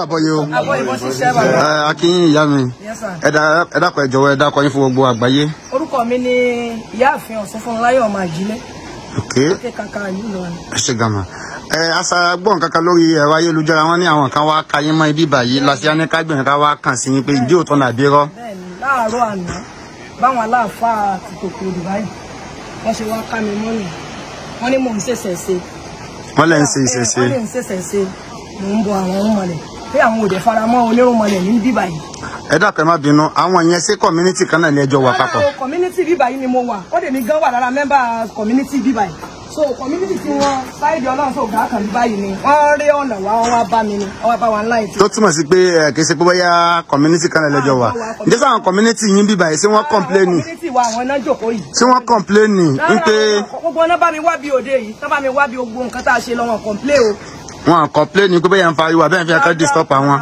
àbọ̀yé o. Àbọ̀yé bó ṣiṣẹ́ bàbá. Akínyìn ìyá mi. Ẹ dákọ̀ ẹ jọ̀wọ́ ẹ dákọ̀ yín fún gbogbo àgbáyé. Orúkọ mi ni Ìyáàfin Ọ̀ṣunfúnmiláyọ̀ ọmọ Àjílé. Okay. Ẹ ṣe gàmà. Asa gbọ́n kankan lórí ẹ̀rọ ayélujára wọn ní àwọn kan wá ka yín mọ́ ibi báyìí lásìá ní kágbẹ̀rún ká wá kàn sí yín pé ìdí òótọ́ nàbí rọ́. Bẹ́ẹ̀ni láàárọ̀ àná báwọn aláàfáà ti tòkò Dubai wọ́n ṣe wá ká mi mọ́nì wọ́n ní mò ń ṣẹ̀ṣẹ̀ ṣe. Wọ́n lẹ́ ń ṣe ìṣẹ̀ṣe. Wọ́n lè ń ṣẹ̀ṣẹ̀ ṣe mò ń bọ àwọn ọmọlẹ̀ pé àwọn òde faramọ́ onírúnmọlẹ̀ ní bíbá yìí. Ẹ dákẹ́ má bínú àwọn ìyẹn ṣé community kan náà ní ẹjọ́ wà papọ̀. Community bíbá yìí ni mo wà ó dè mí gan wà lára mẹ́mbà community bíbá yìí. So community tí wọ́n sáìdì ọlọ́run tó gà kàn báyìí ni wọ́n rí ọ̀nà wá wọ́n wá bá mi ni wọ́n wá bá wa ńlá ìtì. Tó túmọ̀ sí pé kì í ṣe pé bóyá community kan náà lẹ́jọ́ wà. Ǹjẹ́ sáwọn community yín bíbá yìí ṣé wọ́n complain? Community wa àwọn náà jókòó yìí. Ṣé wọ́n complain ń pé. Gbogbo ọ̀nà bá mi wá bí òde yìí tán bá mi wá bí gbogbo nǹkan tá a ṣe lọ́wọ́ complain o. Wọ́n complain ní pé bóyá ń fariwo abẹ́rẹ́ fi akẹ́ disturb àwọn.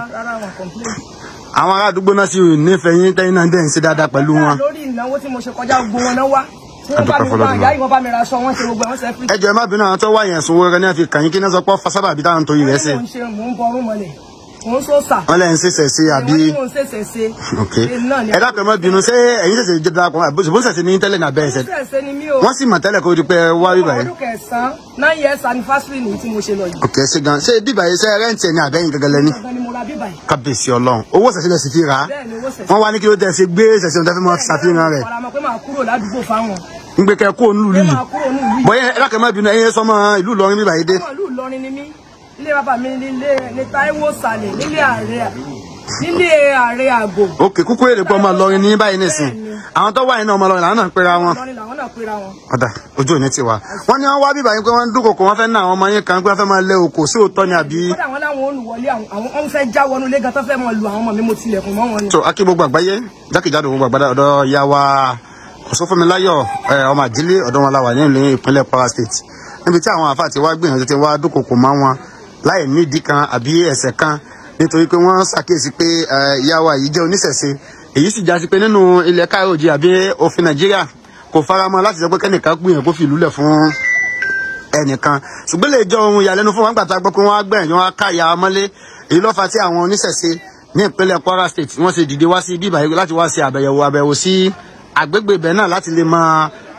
Àwọn ará àdúgbò náà sì nífẹ̀ẹ́ yín tẹ́yìn náà dẹ̀ ń ṣe dáadáa pẹ̀lú wọn. Lórí ìnáwó tí mo ṣe kọjá gbogbo wọn náà wá. Ẹjọ́ ẹ má bínú àwọn tó wá yẹn sùn wọ́n ní àfi kàn yín kí náà sọ pé fásábà bí táwọn tó yìí rẹ̀ ṣe. Wọ́n lẹ́yìn ṣẹ̀ṣẹ̀ ṣe àbí. Ẹ dákẹ́ má bínú ṣé ẹ̀yin ṣẹ̀ṣẹ̀ jẹ́ dáa kan bó ṣẹ̀ṣẹ̀ ní tẹ́lẹ̀ náà bẹ́ẹ̀ ṣẹ̀. Wọ́n sì mọ̀ tẹ́lẹ̀ kó di pé wá bíbá yìí. Ọdún kẹsàn-án 9 years anniversary ni tí mo ṣe lọ yìí. Ok ṣe gan ṣé bíbá yìí ṣe rẹ́ǹtì ẹ̀ ní àbẹ́yìn gẹ́gẹ́ lẹ́ni. Kábíyèsí Ọlọ́run owó ṣẹ̀ṣẹ̀ lẹ̀ sì fi rà á. Wọ́n wá ní kí ló tẹ̀ ṣe gbé ṣẹ̀ṣẹ̀ tẹ́ fi mọ́ ṣàfihàn rẹ̀. Ngbe kẹ kó nulu yìí bóyá ẹ lákẹ́ má bínú ẹyẹ sọmọ ìlú Ìlọrin bíbá yìí dé. Ìlú Ìlọrin ni mí ilé bàbá mi ní Táíwò Sàlẹ̀ nílé ààrẹ àgò. Ok kúkú èrè pọ̀ ọmọ Ìlọrin ní báyìí nìsín àwọn tó wà yìí náà ọmọ Ìlọrin làwọn náà ń pera wọn. Ọ̀dà ojú òní ti wá wọ́n ní wọ́n wá bíbá yín pé wọ́n ń dúnkòkò wọ́n fẹ́ ná àwọn ọmọ yín kan pé wọ́n fẹ́ máa lé oko sí òótọ́ ni àbí. Àwọn làwọn olùwọlé àwọn fẹ́ já wọnú ilé gan tó fẹ́ máa lu àwọn ọmọ mi mo tilẹ̀kùn mọ́ wọn ni. So akí gbogbo àgbáyé jákèjádò gbogbo àgbàdà ọ̀dọ̀ ya wa Ọ̀ṣunfúnmiláyọ̀ ọmọ Àjílé ọ̀dọ̀ wọn la wà ní ìpínlẹ̀ Kwara State níbi tí àwọn àfáà ti wá gbìyànjú ti wá dúnkòkò mọ́ wọn láì nídìí kan àbí ẹ̀ṣẹ̀ kan nítorí pé wọ́n ṣàkíyèsí pé ìyá wa yìí jẹ́ oníṣẹ̀ṣe èyí sì já sí pé nínú ilẹ̀ káàròjì àbí òfin Nàìjíríà kò faramọ́ láti sọ pé kẹ́nìkan gbìyànjú kó fi ìlú lẹ̀ fún ẹnìkan ṣùgbọ́n lè jọ ohun ìyàlẹ́nu fún wọn gbàtà gbọ́ pé wọ́n á gbẹ̀yìn wọn á ká ìyá mọ́lé èyí ló fà tí àwọn oníṣẹ̀ṣe ní ìpínlẹ̀ Kwara State wọ́n ṣe dìde wá sí bíbá yìí láti wá ṣe àbẹ̀wò sí agbègbè ibẹ̀ náà láti lè mọ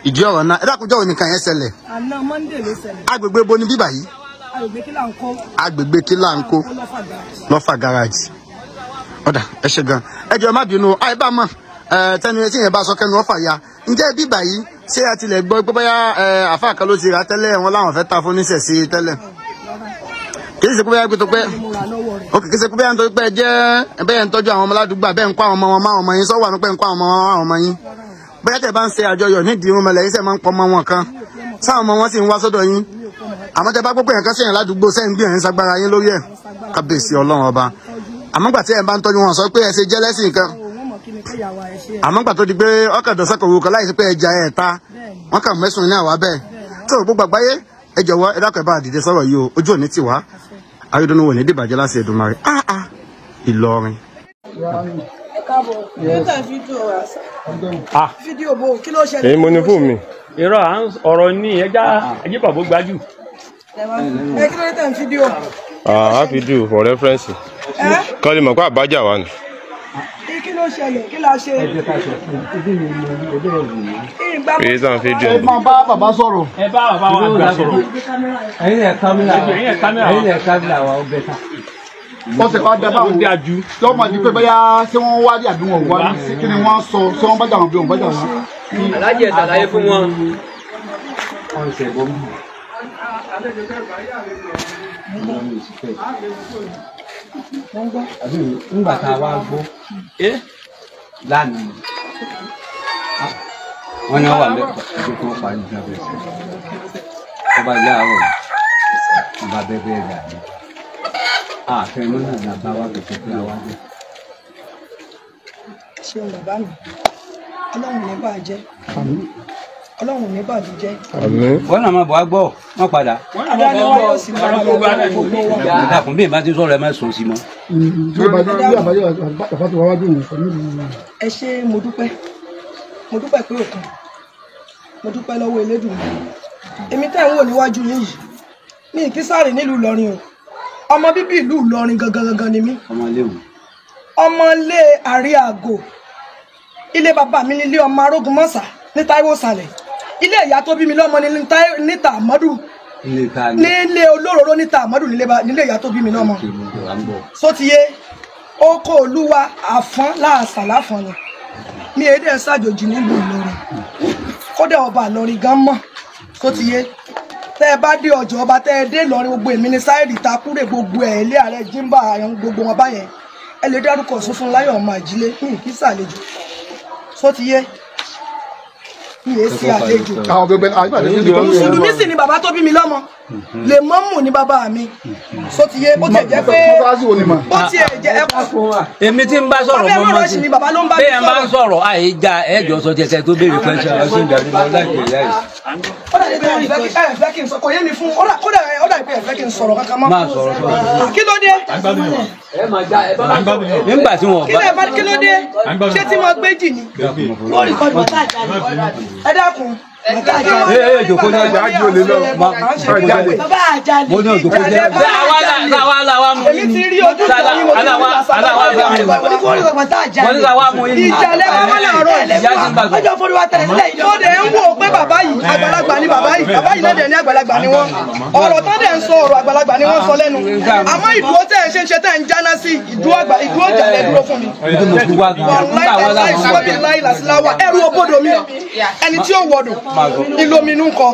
ìdí ọ̀rọ̀ náà ẹ dákúnjọ́ òní kan yẹn ṣẹlẹ̀. Àná Monday ló ṣẹlẹ̀. Agbègbè bo ni bíbá yìí. Agbègbè Kílàńkó lọ́fà gáràjì. Ọ̀dà ẹ ṣe gan ẹjọ́ má bínú àìbá mọ̀ tẹnu etí yẹn bá sọ kẹnu ọ̀fà ya ǹjẹ́ bíbá yìí ṣé a tilẹ̀ gbọ́ pé bóyá àfáà kan ló ti rà tẹ́lẹ̀ wọn láwọn fẹ́ ta fún oníṣẹ̀ṣe tẹ́lẹ̀ kì í ṣe pé bóyá gbé tó pẹ́ ok kì í ṣe pé bóyá nítorí pé bẹ́ẹ̀ ń tọ́jú àwọn ọmọ ládùúgbò bẹ́ẹ̀ ń kó àwọn ọmọ wọn máa ọmọ yín sọ́wọ́ àánú pé ń kó àwọn ọmọ yín bóyá tẹ̀ bá ń ṣe àjọyọ̀ nídìí irun mọ̀lẹ́ yín sẹ́ máa ń pọ̀ ọmọ wọn kan sáwọn ọmọ wọn sì ń wá sọ́dọ̀ yín àmọ́ tẹ bá gbọ́ pé yẹn kan sẹ́yìn ládùúgbò sẹ́yìn gbìyànjú sagbára yín lórí ẹ̀ kábíyèsí Ọlọ́run ọba àmọ́ gbà tí ẹ̀ bá ń tọ́jú wọn sọ pé ẹ ṣe jẹ́lẹ́sìn kan àmọ́ gbà tó di pé ọkàdọ̀ sọ́kòrò kan láì sí pé ẹja ẹ̀ ta wọ́n kà mẹ́sùn ní àwa bẹ́ẹ̀ tó gbogbo àgbáyé ẹ jọ̀wọ́ ẹ dákẹ́ bá dìde sọ̀rọ̀ yìí o ojú òní ti wá ayédùnú wò ní dìbàjẹ́ láti Èdùmàrè Ìlọrin. Fídíò bò kí ló ṣẹlẹ̀? Èyí mo ní fún mi. Irọ́ ọ̀rọ̀ ní ẹjẹ́ pàbó gbájú. Ẹ kí ló dé tẹ̀ ń fídíò? A fídíò for reference. Kọ́lé mọ̀ pé àbájá wa ni. Kí ló ṣẹlẹ̀? Kí la ṣe? Èyí tàn fídíò. Ẹ máa bá bàbá sọ̀rọ̀. Ẹ bá bàbá wa gbà sọ̀rọ̀. Ẹ̀yin ẹ̀ kámẹ́rà wa ó bẹ́ta. Wọ́n ti kọ́ dábàá wò tí wọ́n mọ̀ ní pé bóyá ṣé wọ́n wá rí àbí wọn wá ní kí ni wọ́n sọ ṣé wọ́n bájà wọn bí wọn bájà wọn. Alájẹ ṣàlàyé fún wọn. Nígbà tá a wá gbọ́ lánàá wọ́n ní wọ́n wà lẹ́kọ̀ọ́ ẹgbẹ́ tí wọ́n parí ní abẹ́ sí ọba ilé àárọ̀ ọba bẹ́ẹ̀ rà ní àfẹnú náà ní abá wa kẹ̀kẹ́ pé àwa jẹ́. Ṣé o bàbá mi Ọlọ́run ní bàjẹ́ Ọlọ́run ní bàjẹ́ jẹ́. Wọ́n náà máa bọ̀ á gbọ́ wọ́n padà. Ìdàkùn bí ìbá ti sọ̀rọ̀ ẹ má sọ sí mọ́. Ẹ ṣé mo dúpẹ́ pé òkun mo dúpẹ́ lọ́wọ́ Elédùmarè èmi tẹ́ ń wò níwájú yín yìí mi kì í sáré nílùú Ìlọrin o ọmọ bíbí ìlú Ìlọrin gangan ni mí. ọmọlé Àríàgò ilé bàbá mi nílé ọmọ Arógunmọ́sà ní Táíwò Sàlẹ̀ ilé ìyá tó bí mi lọ́mọ ní Tàmọ́dù nílé Olóróró ní Tàmọ́dù nílé ìyá tó bí mi lọ́mọ. Sótìyé oko Olúwa àfọ́n láàsà láfọ́n ni mi èdè ṣàjòjì nílùú Ìlọrin kódà ọba Ìlọrin gan mọ̀. Sótìyé tẹ́ ẹ bá dé ọjọ́ ọba tẹ́ ẹ dé Ìlọrin gbogbo èmi ní Sáìdì Takúrè gbogbo ẹ̀ ilé ààrẹ Jímbà àyàn gbogbo wọn báyẹn ẹ lè dárúkọ Sófúnláyọ̀ ọmọ Àjílé ní kí sàlejò. Sótìyé mi è sí àlejò mùsùlùmí sì ni bàbá tó bí mi lọ́mọ lè mọ́mù ní bàbá mi. Sótìyé bó tiẹ̀ jẹ́ pé bó tiẹ̀ jẹ́ ẹ̀kọ́ èmi tí ń bá sọ̀rọ̀ mọ́ mọ́ sí bí ẹ máa ń sọ̀rọ̀ àìjà ẹ̀jọ̀ sọ tiẹ̀ tó béèrè pẹ́ńsẹ̀ ọ̀sìn ìdàbí mọ́ láìpẹ́ láì. ó dà pé ẹ fẹ́ kí n sọ kò yé mi fún ó dà pé ẹ fẹ́ kí n sọ̀rọ̀ kankan mọ́. máa sọ̀rọ̀ kí ló dé. nígbà tí wọn bá kí ló dé ṣé tí mo gbé jì ni. ẹ dákun. Jòkó ní ọjà ájú olè lọ. Bàbá àjálè. Mo ní òjòkó ní ọjà. Àwa mú. Èmi ti rí ojú tó ní mo ti rí aláwa mú yín. Ìjàlẹ̀ bàbá làárọ̀. Ọjọ́ fúnni wa tẹ̀lé sílẹ̀ yìí. Ó dẹ̀ ń wò pé bàbá yìí àgbàlagbà ni bàbá yìí. Bàbá yìí náà dẹ̀ ní àgbàlagbà ni wọ́n. Ọ̀rọ̀ tó dẹ̀ ń sọ ọ̀rọ̀ àgbàlagbà ni wọ́n sọ lẹ́nu. Àmọ́ ìdúró tẹ̀ ń ṣe tẹ̀ ń jáná sí ìdúró ìjàlẹ̀ dúró fún mi. Ẹrù òbodò mi ẹni tí ó wọdò ìlòmínú kọ.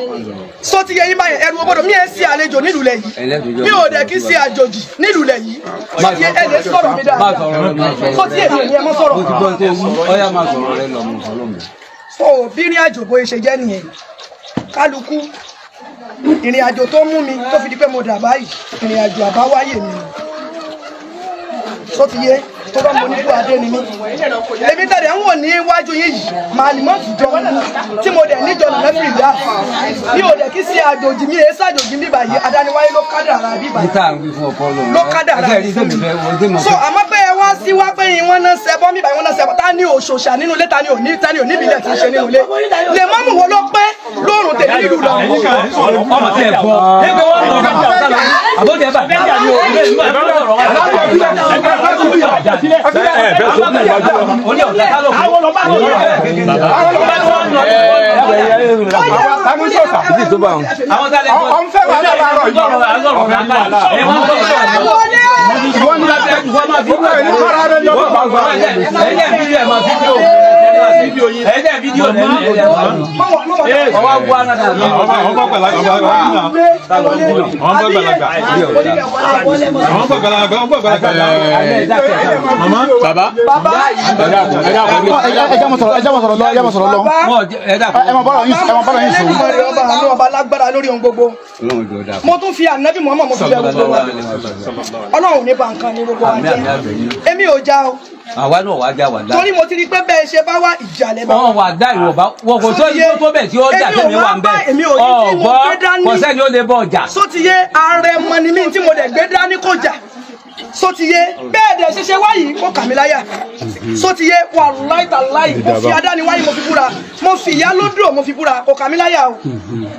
Sótìyé yín báyẹn ẹrù òbodò mi ẹ sí àlejò nílùú lẹ yìí mi ò dẹ̀ kí sí àjòjì nílùú lẹ yìí. Sótìyé ẹ lè sọ̀rọ̀ mi dáadáa. Sótìyé mi ò ní ẹ mọ́ sọ̀rọ̀. So bí ìrìn àjò bóyá ṣe jẹ́ nìyẹn kálukú ìrìn àjò tó mú mi tó fi di pé mo dà báyìí ìrìn àjò àbáwáyé mi. Sótìyé tó bá mo ní kó adé ni mí èmi tẹ̀lé ń wò ní iwájú yìí màlìmọ́tì jọ tí mo dẹ̀ níjọ nà lẹ́fìrì dá mi ò dẹ̀ kí sí àjòjì mi èé sàjòjì mi báyìí adániwáyé ló kádàrá bí báyìí ló kádàrá bí fún mi. So àmọ́ pé ẹ wá sí wá pé wọ́n náà ṣẹbọ́ mi báyìí wọ́n náà ṣẹbọ́ tá ní òṣòṣà nínú ilé ta ni òní ìbílẹ̀ tí ń ṣe nínú ilé lè mọ́mù wo ló pé lóòrùn tèmi nílùú lọ. ọmọ tí ẹ gbọ́ ẹgbẹ́ wọn lọ ká àbójẹ bá Baba. Ọba lágbára lórí ohun gbogbo. Mo tún fi ànábì Muhammad mo fi bẹ̀ gbogbo wa. Ọlọ́run ní ba nǹkan ní gbogbo wa jẹ́. Èmi ò já o. Àwa náà wá já wà dá. Torí mo ti rí pé bẹ́ẹ̀ ṣe bá wá ìjàlẹ̀ bá. Wọ́n wà dá ìwọ̀n bá wọ́n kò tó tó bẹ̀ tí ó jà tẹ̀mí wà ń bẹ̀. Ọ̀gbọ́n kò sẹ́ni ó lè bọ̀ ọjà. Sótìyé ààrẹ mọ ni mí tí mo dẹ̀ gbé dání kò jà. Sótìyé bẹ́ẹ̀ dẹ̀ ṣe wáyìí kó kà mí láyà. Sótìyé wàláhì tàláhì mo fi adániwáyé mo fi búra mo fi ìyá lódò mo fi búra kò kà mí láyà o.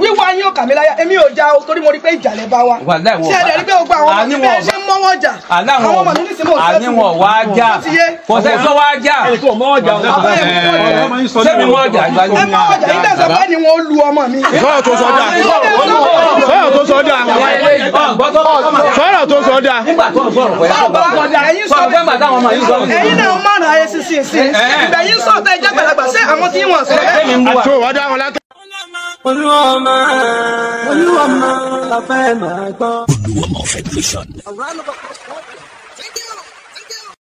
Wíwá yín ò kà mí láyà èmi ò já o torí mo rí pé ìjàlẹ̀ bá wa. Ṣé ẹ̀dẹ̀ rí pé o gba àwọn ọmọ mi bẹ́ẹ̀ ṣe ń mọ́wọ́ jà. Àwọn ọmọ mi ní sinmi òṣèlú. Àníwọ̀n wá jà. Kò sẹ́ sọ wá jà. Sẹ́mi mọ́ jà. Ẹ mọ́wọ́ jà yín tẹ̀sán bá ní wọn lu ọmọ mi. Sọ́yọ̀ tó sọ́jà. Sọ́yọ̀ tó sọ́jà. Sọ́yọ̀ tó sọ́jà. Ẹ̀yin náà mọ̀nà ayé sísìn sí. Ìgbẹ̀yìn sọ̀tẹ̀ ẹjẹ́ gbàlagbà sí àwọn tí wọ́n sọ. Àti òwádà wọn látọ̀. Olúwọ̀mọ la fẹ́ máa gbọ́. Olúwọ̀mọ Federation.